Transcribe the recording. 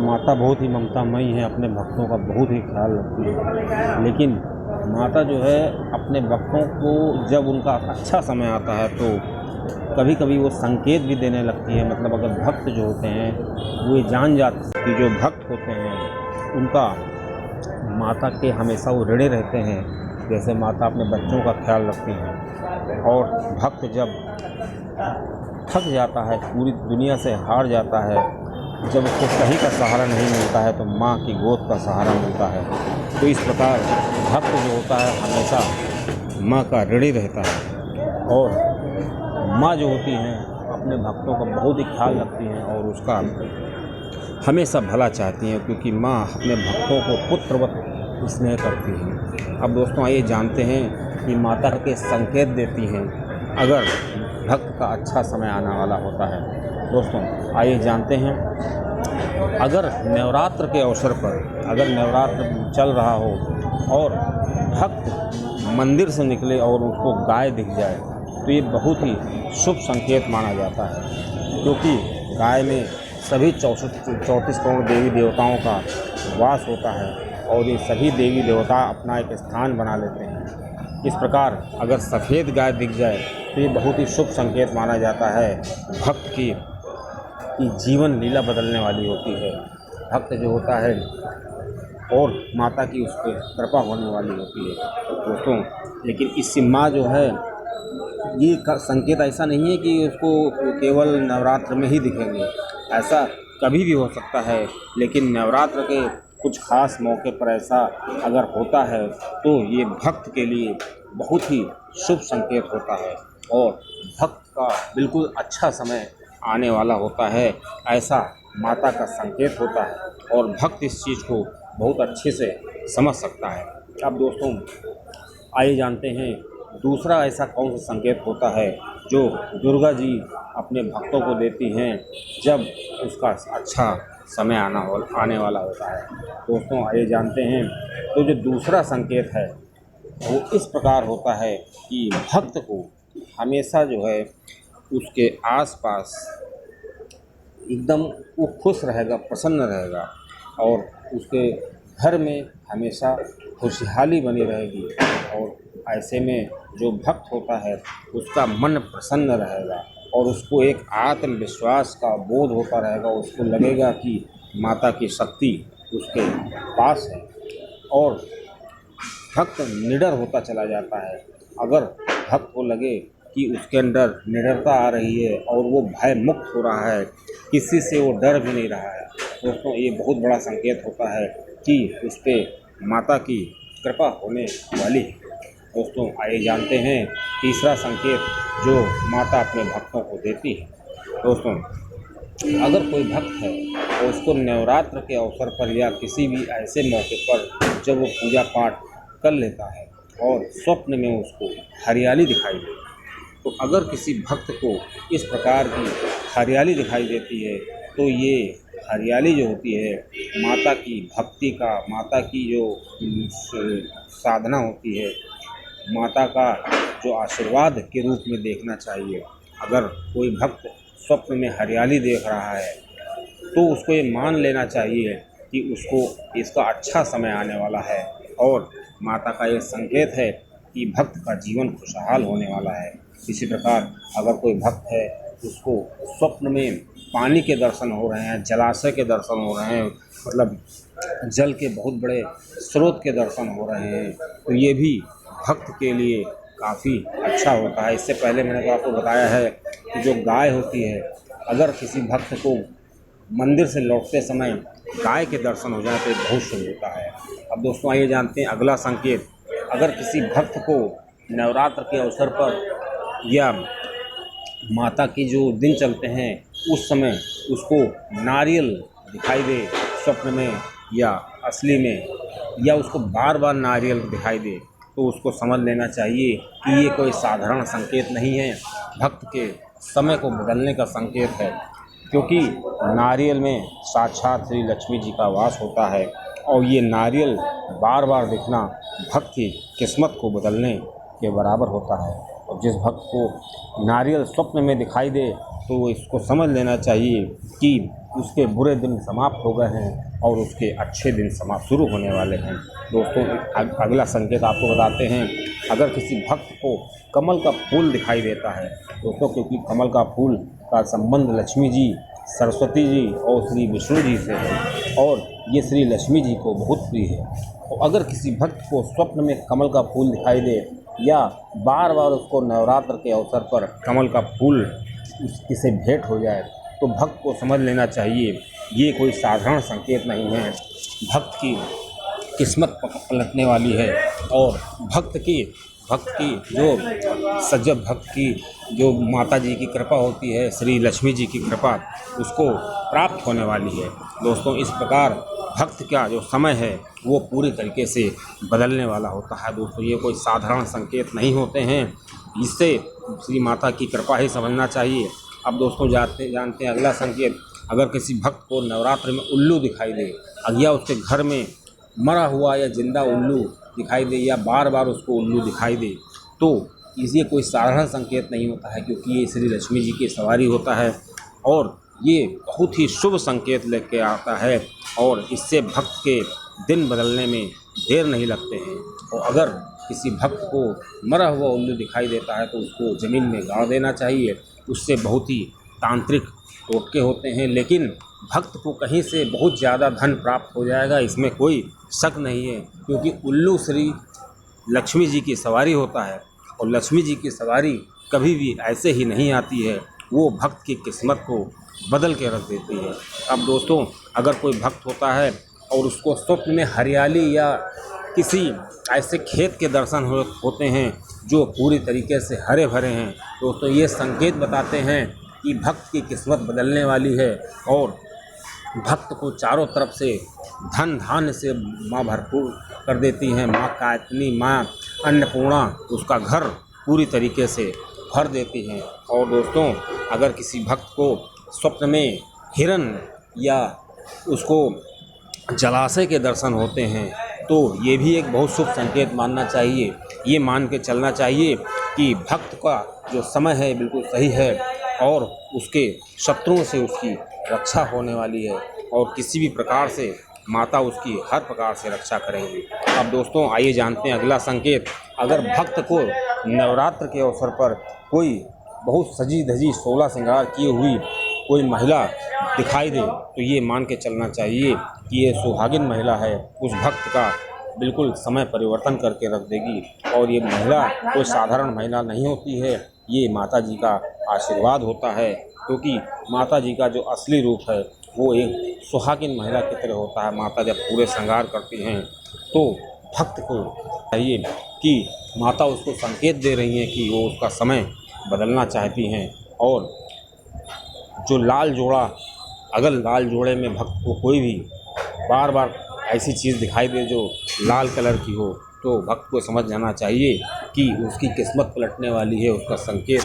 माता बहुत ही ममतामयी है, अपने भक्तों का बहुत ही ख्याल रखती है। लेकिन माता जो है अपने भक्तों को जब उनका अच्छा समय आता है तो कभी कभी वो संकेत भी देने लगती है। मतलब अगर भक्त जो होते हैं वो ये जान जाते हैं कि जो भक्त होते हैं उनका माता के हमेशा वो ऋणी रहते हैं। जैसे माता अपने बच्चों का ख्याल रखती हैं और भक्त जब थक जाता है, पूरी दुनिया से हार जाता है, जब उसको कहीं का सहारा नहीं मिलता है तो माँ की गोद का सहारा मिलता है। तो इस प्रकार भक्त जो होता है हमेशा माँ का ऋणी रहता है और माँ जो होती हैं अपने भक्तों का बहुत ही ख्याल रखती हैं और उसका हमेशा भला चाहती हैं, क्योंकि माँ अपने भक्तों को पुत्रवत स्नेह करती हैं। अब दोस्तों आइए जानते हैं कि माता के संकेत देती हैं अगर भक्त का अच्छा समय आने वाला होता है। दोस्तों आइए जानते हैं, अगर नवरात्र के अवसर पर अगर नवरात्र चल रहा हो और भक्त मंदिर से निकले और उसको गाय दिख जाए तो ये बहुत ही शुभ संकेत माना जाता है, क्योंकि गाय में सभी 34 करोड़ देवी देवताओं का वास होता है और ये सभी देवी देवता अपना एक स्थान बना लेते हैं। इस प्रकार अगर सफ़ेद गाय दिख जाए तो ये बहुत ही शुभ संकेत माना जाता है। भक्त की जीवन लीला बदलने वाली होती है। भक्त जो होता है और माता की उस पर कृपा होने वाली होती है दोस्तों। लेकिन इससे माँ जो है ये संकेत ऐसा नहीं है कि उसको केवल नवरात्र में ही दिखेंगे, ऐसा कभी भी हो सकता है। लेकिन नवरात्र के कुछ खास मौके पर ऐसा अगर होता है तो ये भक्त के लिए बहुत ही शुभ संकेत होता है और भक्त का बिल्कुल अच्छा समय आने वाला होता है, ऐसा माता का संकेत होता है और भक्त इस चीज़ को बहुत अच्छे से समझ सकता है। अब दोस्तों आइए जानते हैं दूसरा ऐसा कौन सा संकेत होता है जो दुर्गा जी अपने भक्तों को देती हैं जब उसका अच्छा समय आने वाला होता है। दोस्तों आइए जानते हैं, तो जो दूसरा संकेत है वो इस प्रकार होता है कि भक्त को हमेशा जो है उसके आसपास एकदम वो खुश रहेगा, प्रसन्न रहेगा और उसके घर में हमेशा खुशहाली बनी रहेगी और ऐसे में जो भक्त होता है उसका मन प्रसन्न रहेगा और उसको एक आत्मविश्वास का बोध होता रहेगा। उसको लगेगा कि माता की शक्ति उसके पास है और भक्त निडर होता चला जाता है। अगर भक्त को लगे कि उसके अंदर निडरता आ रही है और वो भय मुक्त हो रहा है, किसी से वो डर भी नहीं रहा है, दोस्तों ये बहुत बड़ा संकेत होता है कि उस पर माता की कृपा होने वाली है। दोस्तों आइए जानते हैं तीसरा संकेत जो माता अपने भक्तों को देती है। दोस्तों अगर कोई भक्त है तो उसको नवरात्र के अवसर पर या किसी भी ऐसे मौके पर जब वो पूजा पाठ कर लेता है और स्वप्न में उसको हरियाली दिखाई दे, तो अगर किसी भक्त को इस प्रकार की हरियाली दिखाई देती है तो ये हरियाली जो होती है माता की भक्ति का, माता की जो साधना होती है, माता का जो आशीर्वाद के रूप में देखना चाहिए। अगर कोई भक्त स्वप्न में हरियाली देख रहा है तो उसको ये मान लेना चाहिए कि उसको इसका अच्छा समय आने वाला है और माता का ये संकेत है कि भक्त का जीवन खुशहाल होने वाला है। इसी प्रकार अगर कोई भक्त है उसको स्वप्न में पानी के दर्शन हो रहे हैं, जलाशय के दर्शन हो रहे हैं, मतलब जल के बहुत बड़े स्रोत के दर्शन हो रहे हैं, तो ये भी भक्त के लिए काफ़ी अच्छा होता है। इससे पहले मैंने तो आपको बताया है कि जो गाय होती है, अगर किसी भक्त को मंदिर से लौटते समय गाय के दर्शन हो जाए तो ये बहुत शुभ होता है। अब दोस्तों आइए जानते हैं अगला संकेत। अगर किसी भक्त को नवरात्र के अवसर पर या माता की जो दिन चलते हैं उस समय उसको नारियल दिखाई दे स्वप्न में या असली में, या उसको बार बार नारियल दिखाई दे, तो उसको समझ लेना चाहिए कि ये कोई साधारण संकेत नहीं है, भक्त के समय को बदलने का संकेत है। क्योंकि नारियल में साक्षात श्री लक्ष्मी जी का वास होता है और ये नारियल बार बार दिखना भक्त की किस्मत को बदलने के बराबर होता है। और जिस भक्त को नारियल स्वप्न में दिखाई दे तो वो इसको समझ लेना चाहिए कि उसके बुरे दिन समाप्त हो गए हैं और उसके अच्छे दिन शुरू होने वाले हैं। दोस्तों अगला संकेत आपको बताते हैं, अगर किसी भक्त को कमल का फूल दिखाई देता है दोस्तों, क्योंकि कमल का फूल का संबंध लक्ष्मी जी, सरस्वती जी और श्री विष्णु जी से है और ये श्री लक्ष्मी जी को बहुत प्रिय है। तो अगर किसी भक्त को स्वप्न में कमल का फूल दिखाई दे या बार बार उसको नवरात्र के अवसर पर कमल का फूल किसे भेंट हो जाए तो भक्त को समझ लेना चाहिए ये कोई साधारण संकेत नहीं है। भक्त की किस्मत पलटने वाली है और भक्त की जो सजग भक्त की जो माता जी की कृपा होती है, श्री लक्ष्मी जी की कृपा उसको प्राप्त होने वाली है। दोस्तों इस प्रकार भक्त का जो समय है वो पूरी तरीके से बदलने वाला होता है। दोस्तों ये कोई साधारण संकेत नहीं होते हैं, इससे श्री माता की कृपा ही समझना चाहिए। अब दोस्तों जानते हैं अगला संकेत, अगर किसी भक्त को नवरात्र में उल्लू दिखाई दे या उसके घर में मरा हुआ या जिंदा उल्लू दिखाई दे या बार बार उसको उल्लू दिखाई दे तो ये कोई साधारण संकेत नहीं होता है, क्योंकि ये श्री लक्ष्मी जी की सवारी होता है और ये बहुत ही शुभ संकेत लेके आता है और इससे भक्त के दिन बदलने में देर नहीं लगते हैं। और अगर किसी भक्त को मरा हुआ उल्लू दिखाई देता है तो उसको ज़मीन में गाड़ देना चाहिए। उससे बहुत ही तांत्रिक टोटके होते हैं, लेकिन भक्त को कहीं से बहुत ज़्यादा धन प्राप्त हो जाएगा, इसमें कोई शक नहीं है, क्योंकि उल्लू श्री लक्ष्मी जी की सवारी होता है और लक्ष्मी जी की सवारी कभी भी ऐसे ही नहीं आती है, वो भक्त की किस्मत को बदल के रख देती है। अब दोस्तों अगर कोई भक्त होता है और उसको स्वप्न में हरियाली या किसी ऐसे खेत के दर्शन होते हैं जो पूरी तरीके से हरे भरे हैं, दोस्तों ये संकेत बताते हैं कि भक्त की किस्मत बदलने वाली है और भक्त को चारों तरफ से धन धान्य से माँ भरपूर कर देती हैं। माँ कायतनी, माँ अन्नपूर्णा उसका घर पूरी तरीके से भर देती हैं। और दोस्तों अगर किसी भक्त को स्वप्न में हिरण या उसको जलाशय के दर्शन होते हैं तो ये भी एक बहुत शुभ संकेत मानना चाहिए। ये मान के चलना चाहिए कि भक्त का जो समय है बिल्कुल सही है और उसके शत्रुओं से उसकी रक्षा होने वाली है और किसी भी प्रकार से माता उसकी हर प्रकार से रक्षा करेंगी। अब दोस्तों आइए जानते हैं अगला संकेत, अगर भक्त को नवरात्र के अवसर पर कोई बहुत सजी धजी 16 श्रृंगार किए हुई कोई महिला दिखाई दे तो ये मान के चलना चाहिए कि ये सुहागिन महिला है। उस भक्त का बिल्कुल समय परिवर्तन करके रख देगी और ये महिला कोई साधारण महिला नहीं होती है, ये माता जी का आशीर्वाद होता है, क्योंकि माता जी का जो असली रूप है वो एक सुहागिन महिला की तरह होता है। माता जब पूरे श्रृंगार करती हैं तो भक्त को चाहिए कि माता उसको संकेत दे रही हैं कि वो उसका समय बदलना चाहती हैं। और जो लाल जोड़ा, अगर लाल जोड़े में भक्त को कोई भी बार बार ऐसी चीज़ दिखाई दे जो लाल कलर की हो तो भक्त को समझ जाना चाहिए कि उसकी किस्मत पलटने वाली है, उसका संकेत